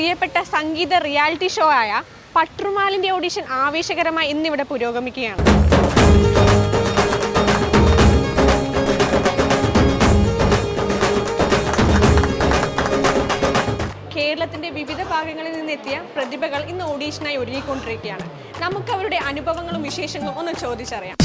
പ്രിയപ്പെട്ട സംഗീത reality show ആയ പട്രുമാലിൻ്റെ audition ആവേശകരമായി ഇന്നിവിടെ പുരോഗമിക്കുകയാണ്. കേരളത്തിൻ്റെ വിവിധ ഭാഗങ്ങളിൽ നിന്നെത്തിയ പ്രതിഭകൾ ഇന്ന് ഓഡീഷനായി ഒരുങ്ങിക്കൊണ്ടിരിക്കുകയാണ്. നമുക്ക് അവരുടെ അനുഭവങ്ങളും വിശേഷങ്ങളും ഒന്ന് ചോദിച്ചറിയാം.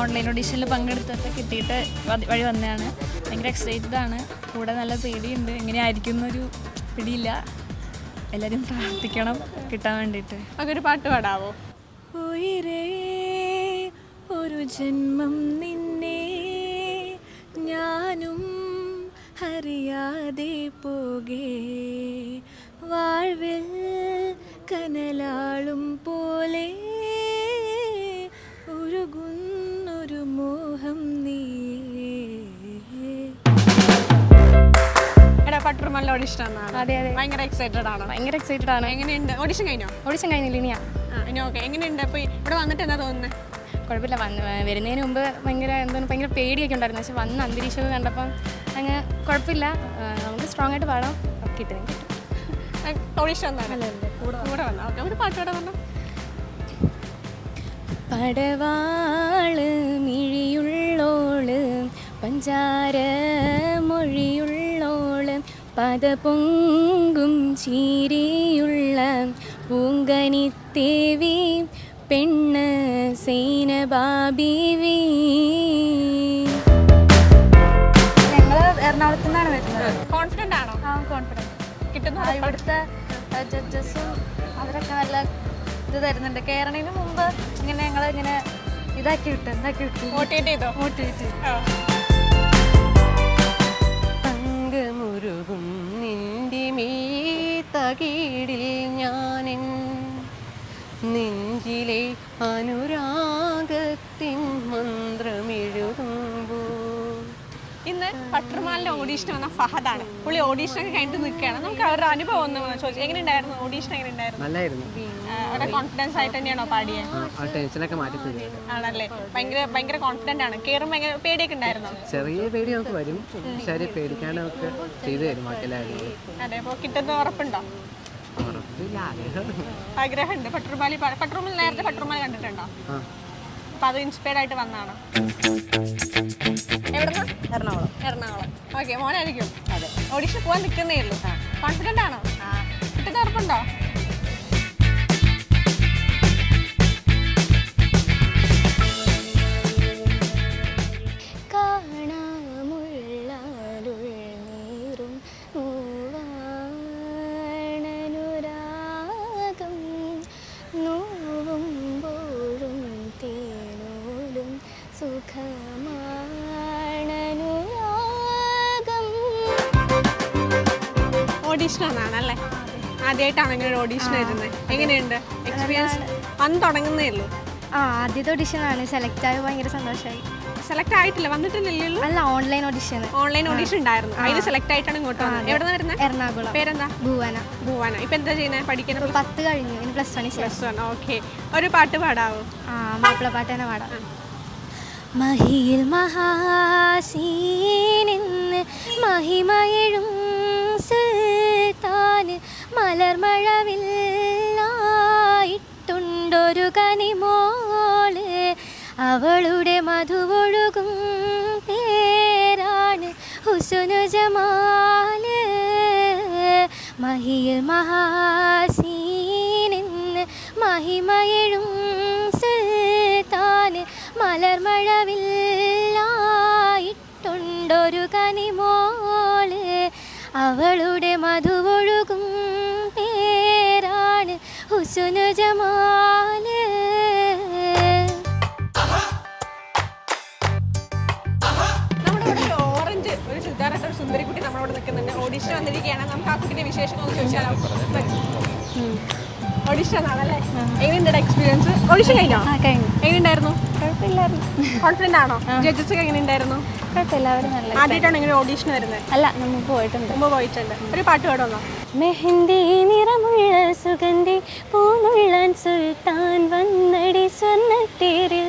ഓൺലൈൻ ഓഡീഷനിൽ പങ്കെടുത്തിട്ട് കിട്ടിയിട്ട് വഴി വന്നതാണ്. ഭയങ്കര എക്സൈറ്റഡ് ആണ്. കൂടെ നല്ല പേടിയുണ്ട്. എങ്ങനെയായിരിക്കും എന്നൊരു പിടിയില്ല. എല്ലാവരും പ്രാർത്ഥിക്കണം കിട്ടാൻ വേണ്ടിയിട്ട്. അതൊരു പാട്ട് പാടാവോ? ഉയരേ ഒരു ജന്മം നിന്നെ ഞാനും അറിയാതെ പോകേ വാഴ്വിൽ കനലാളും പോലെ ഒരു മോഹം നീ. പട്രുമാലിന്റെ ഓഡിഷൻ അതെ അതെ. ഭയങ്കര എക്സൈറ്റഡ് ആണ്. ഭയങ്കര എക്സൈറ്റഡ് ആണ്. എങ്ങനെയുണ്ട്? ഓഡിഷൻ കഴിഞ്ഞോ? ഓഡിഷൻ കഴിഞ്ഞില്ല, ഇനിയാ. ഇനി ഓക്കെ. എങ്ങനെയുണ്ട്? അപ്പോൾ ഇവിടെ വന്നിട്ട് എന്താ തോന്നുന്നത്? കുഴപ്പമില്ല. വരുന്നതിന് മുമ്പ് ഭയങ്കര പേടിയൊക്കെ ഉണ്ടായിരുന്നു. പക്ഷെ വന്ന് അന്തരീക്ഷമൊക്കെ കണ്ടപ്പം അങ്ങ് കുഴപ്പമില്ല. നമുക്ക് സ്ട്രോങ് ആയിട്ട് പാടാം. കിട്ടും. ഓഡിഷൻ വന്നാണ് കൂടെ വന്നാ ഓക്കെ. ഒരു പാട്ട് പാടാൻ വന്നോ? പടവാള് മിഴിയുള്ളോള് പഞ്ചാര മൊഴിയുള്ളോള് പദപൊങ്കും ചീരിയുള്ള പൂങ്കനിത്തേവി പെണ്ണ് സൈനബാബീവി. ഞങ്ങൾ എറണാകുളത്തു നിന്നാണ് വരുന്നത്. കോൺഫിഡൻ്റ് ആണോ? കോൺഫിഡൻറ്റ് കിട്ടുന്നു. ഇവിടുത്തെ ജഡ്ജസും അവരൊക്കെ നല്ല ഇത് തരുന്നുണ്ട്. കയറണതിന് മുമ്പ് ഇങ്ങനെ ഞങ്ങൾ ഇങ്ങനെ ഇതാക്കി വിട്ടു മോട്ടിവേറ്റ്. തങ്കമുരുകും നിന്റെ മീതകീടിൽ ഞാനെൻ നെഞ്ചിലെ അനുരാഗത്തിൻ മന്ത്രമെഴുതുമ്പോൾ. ഇന്ന് പട്രുമാലിൻ്റെ ഓഡീഷൻ വന്ന ഫഹദാണ്. പുള്ളി ഓഡീഷനൊക്കെ കഴിഞ്ഞിട്ട് നിൽക്കുകയാണ്. നമുക്ക് അവരുടെ അനുഭവം ഒന്ന് ചോദിച്ചു. എങ്ങനെയുണ്ടായിരുന്നു ഓഡീഷൻ? എങ്ങനെയുണ്ടായിരുന്നു? നല്ലായിരുന്നു. അവിടെ കോൺഫിഡൻസ് ആയിട്ട് തന്നെയാണോ പാടിയത്? ടെൻഷനൊക്കെ മാറ്റി ആണല്ലേ? ഭയങ്കര കോൺഫിഡൻ്റ് ആണ്. കയറുമ്പോൾ എങ്ങനെ പേടിയൊക്കെ ഉണ്ടായിരുന്നോ? ചെറിയ പേടി നമുക്ക് വരും, പക്ഷേ പേടിക്കാണ്ട് നമുക്ക് ചെയ്തു തരും ബാക്കിയെല്ലാവരും. അതെ. അപ്പോൾ കിട്ടുന്ന ഉറപ്പുണ്ടോ? ആഗ്രഹമുണ്ട്. പട്രുമാൽ നേരത്തെ പട്രുമാൽ കണ്ടിട്ടുണ്ടോ? അപ്പം അത് ഇൻസ്പയർഡ് ആയിട്ട് വന്നതാണ്. എവിടുന്ന്? എറണാകുളം. ഓക്കെ. മോനായിരിക്കും? അതെ. ഓഡിഷൻ പോകാൻ നിൽക്കുന്നേ ഉള്ളൂ. കോൺഫിഡൻ്റ് ആണോ? കിട്ടുന്ന ഉറപ്പുണ്ടോ? ഓഡീഷനാണല്ലേ? ആദ്യമായിട്ടാണ് ഇങ്ങനെ ഓഡീഷൻ വരുന്നത്. എങ്ങനെയുണ്ട് എക്സ്പീരിയൻസ്? വന്ന് തുടങ്ങുന്നേ ഉള്ളൂ. ആദ്യത്തെ ഓഡിഷനാണ്. സെലക്ട് ആയി ഭയങ്കര സന്തോഷമായി. സെലക്ട് ആയിട്ടില്ല, വന്നിട്ടില്ലല്ലോ? അല്ല, ഓൺലൈൻ ഓഡിഷൻ ഉണ്ടായിരുന്നു. അതിന് സെലക്ട് ആയിട്ടാണ് ഇങ്ങോട്ട് വന്നത്. എവിടെ നിന്ന് വരുന്നത്? എറണാകുളം. പേരെന്താ? ഭുവന. ഇപ്പൊ എന്താ ചെയ്യുന്നത്? പഠിക്കുന്നത്? 10 കഴിഞ്ഞു. ഇനി +1. ഓക്കെ. ഒരു പാട്ട് പാടാവോ? മാപ്പിള പാട്ട് തന്നെ പാടാം. മഹിയിൽ മഹാസീനിന്ന് മഹിമയഴും സുൽത്താന് മലർമഴവില്ലായിട്ടുണ്ടൊരു കനിമോള് അവളുടെ മധുവൊഴുകും പേരാണ് ഹുസ്നു ജമാല്. മഹിയിൽ മഹാസീനിന്ന് മഹിമയഴും സുൽത്താന് മലർമഴവില്ലായിട്ടുണ്ടൊരു കനിമോള് അവളുടെ മധുവൊഴുകും പേരാണ് ഹുസ്നു ജമാല്. നമ്മുടെ ഇവിടെ ഓറഞ്ച് ഒരു ചുരിദാറിട്ട ഒരു സുന്ദരിക്കുട്ടി നമ്മളോട് നിൽക്കുന്നുണ്ട്. ഓഡീഷൻ വന്നിരിക്കുകയാണ്. നമുക്ക് ആ കുട്ടിയുടെ വിശേഷങ്ങൾ ചോദിച്ചാലോ? ഓഡിഷൻ ആണല്ലേ? എങ്ങനെയുണ്ട് എക്സ്പീരിയൻസ്? ഓഡിഷൻ കഴിഞ്ഞോ? കഴിഞ്ഞു. എങ്ങനെയുണ്ടായിരുന്നു? കുഴപ്പമില്ലായിരുന്നു. കോൺഫിഡന്റ് ആണോ? ജഡ്ജസ് ഒക്കെ എങ്ങനെയുണ്ടായിരുന്നു? കുഴപ്പമില്ല, അവർ നല്ല. ആദ്യമായിട്ടാണ് ഇങ്ങനെ ഓഡിഷൻ വരുന്നത്? അല്ല, നമുക്ക് പോയിട്ടുണ്ട്. മുമ്പ് പോയിട്ടുണ്ട്. ഒരു പാട്ട് പാടുന്നോ? മെഹന്തി നിറമുള്ള സുഗന്ധി പൂനുള്ളൻ സുൽത്താൻ വന്നടി സ്വർണ്ണത്തേരിൽ.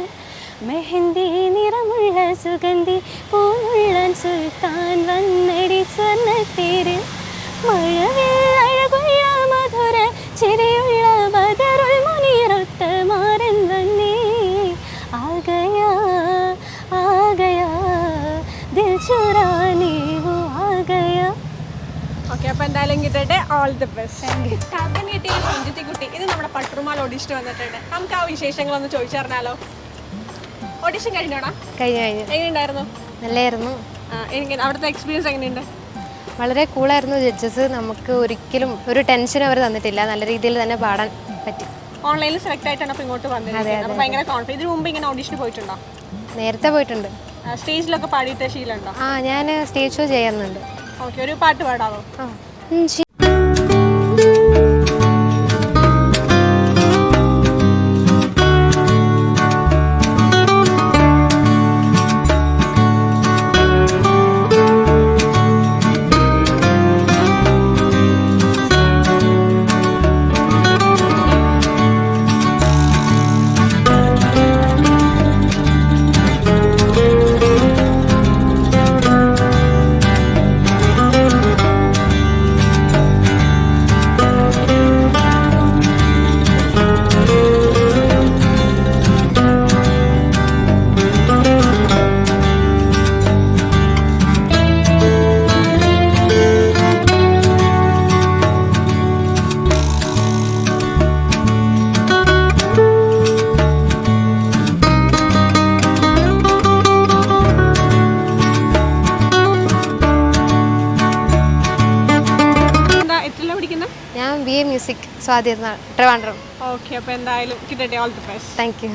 മെഹന്തി നിറമുള്ള സുഗന്ധി പൂനുള്ളൻ സുൽത്താൻ വന്നടി സ്വർണ്ണത്തേരിൽ. മഴവിൽ അഴകുള്ള മധുര ചിരിയുള്ള ബദറുൽ മുനീറൊത്ത മാരൻ വന്നേ. ആഗയാ ആഗയാ ദിൽ ചുരാനേ വോ ആഗയാ. ഓക്കെ, അപ്പോൾ എന്തായാലും കിട്ടട്ടെ. All the best. കഥൻ കിട്ടിയ സഞ്ജിത്തി കുട്ടി ഇത് നമ്മുടെ പട്ടുറുമാൽ ഓഡിഷൻ വന്നിട്ടുണ്ട്. നമുക്ക് ആ വിശേഷങ്ങളൊന്ന് ചോദിച്ചറിഞ്ഞാലോ? ഓഡിഷൻ കഴിഞ്ഞോടാ? കഴിഞ്ഞു. എങ്ങനെയുണ്ടായിരുന്നു? നല്ലായിരുന്നു. എനിക്ക് അവിടുത്തെ എക്സ്പീരിയൻസ് എങ്ങനെയുണ്ട്? വളരെ കൂളായിരുന്നു. ജഡ്ജസ് നമുക്ക് ഒരിക്കലും ഒരു ടെൻഷൻ അവർ തന്നിട്ടില്ല. നല്ല രീതിയിൽ തന്നെ പാടാൻ പറ്റി. ഓൺലൈനിൽ സെലക്ട് ആയിട്ടാണ് അപ്പോൾ ഇങ്ങോട്ട് വന്നിരിക്കുന്നത്. അപ്പോൾ ഭയങ്കര കോൺഫിഡൻസ്. ഇതിന് മുമ്പ് ഇങ്ങനെ ഓഡിഷന് പോയിട്ടുണ്ടോ? നേരത്തെ പോയിട്ടുണ്ട്. സ്റ്റേജിലൊക്കെ പാടിയിട്ട് ശീലമുണ്ടോ? ഞാൻ സ്റ്റേജ് ഷോ ചെയ്യുന്നുണ്ട്. ഓക്കെ, ഒരു പാട്ട് പാടാമോ? ഞാൻ BA music Swathi Trivandrum. Okay, അപ്പോൾ എന്തായാലും കിട്ടട്ടെ. All the best. Thank U.